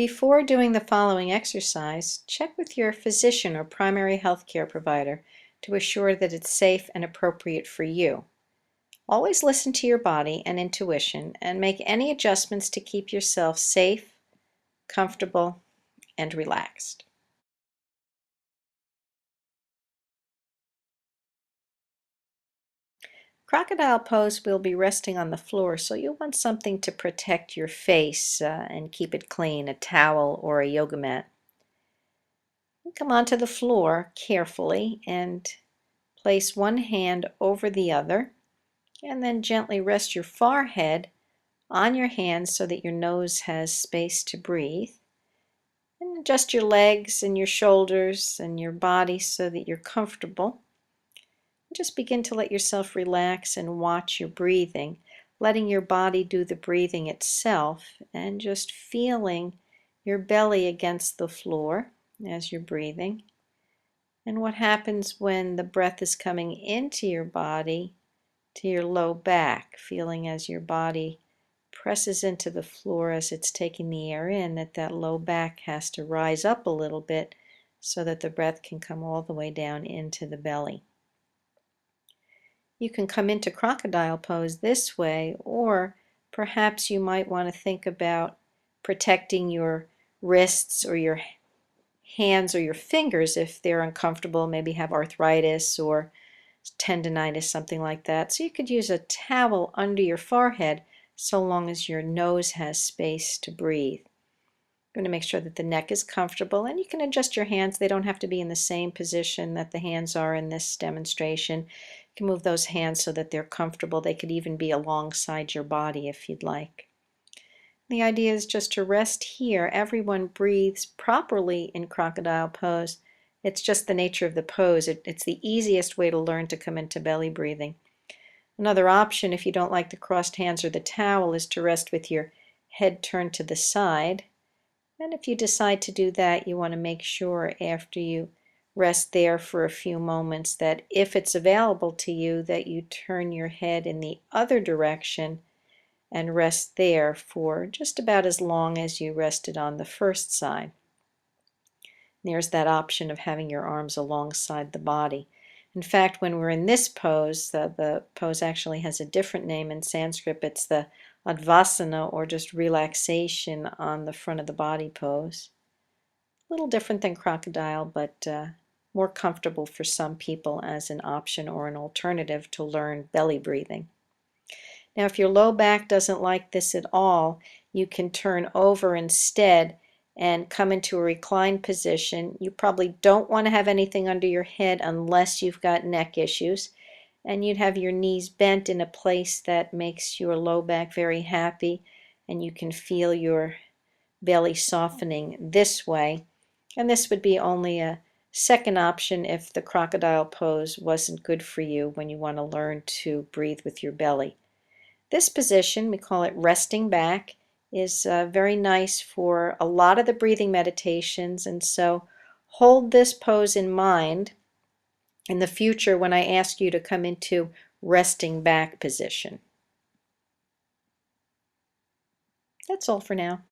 Before doing the following exercise, check with your physician or primary health care provider to assure that it's safe and appropriate for you. Always listen to your body and intuition and make any adjustments to keep yourself safe, comfortable, and relaxed. Crocodile pose will be resting on the floor, so you'll want something to protect your face and keep it clean, a towel or a yoga mat. Come onto the floor carefully and place one hand over the other, and then gently rest your forehead on your hands so that your nose has space to breathe. And adjust your legs and your shoulders and your body so that you're comfortable. Just begin to let yourself relax and watch your breathing, letting your body do the breathing itself and just feeling your belly against the floor as you're breathing. And what happens when the breath is coming into your body, to your low back, feeling as your body presses into the floor as it's taking the air in, that low back has to rise up a little bit so that the breath can come all the way down into the belly. You can come into crocodile pose this way, or perhaps you might want to think about protecting your wrists or your hands or your fingers if they're uncomfortable, maybe have arthritis or tendonitis, something like that. So you could use a towel under your forehead so long as your nose has space to breathe. You're going to make sure that the neck is comfortable, and you can adjust your hands. They don't have to be in the same position that the hands are in this demonstration. You can move those hands so that they're comfortable. They could even be alongside your body if you'd like. The idea is just to rest here. Everyone breathes properly in crocodile pose. It's just the nature of the pose. It's the easiest way to learn to come into belly breathing. Another option, if you don't like the crossed hands or the towel, is to rest with your head turned to the side. And if you decide to do that, you want to make sure after you rest there for a few moments that if it's available to you, that you turn your head in the other direction and rest there for just about as long as you rested on the first side. There's that option of having your arms alongside the body. In fact, when we're in this pose, the pose actually has a different name in Sanskrit. It's the Advasana, or just relaxation on the front of the body pose. A little different than crocodile, but more comfortable for some people as an option or an alternative to learn belly breathing. Now, if your low back doesn't like this at all, you can turn over instead and come into a reclined position. You probably don't want to have anything under your head unless you've got neck issues. And you'd have your knees bent in a place that makes your low back very happy, and you can feel your belly softening this way. And this would be only a second option if the crocodile pose wasn't good for you when you want to learn to breathe with your belly. This position, we call it resting back, is very nice for a lot of the breathing meditations, and so hold this pose in mind in the future when I ask you to come into resting back position. That's all for now.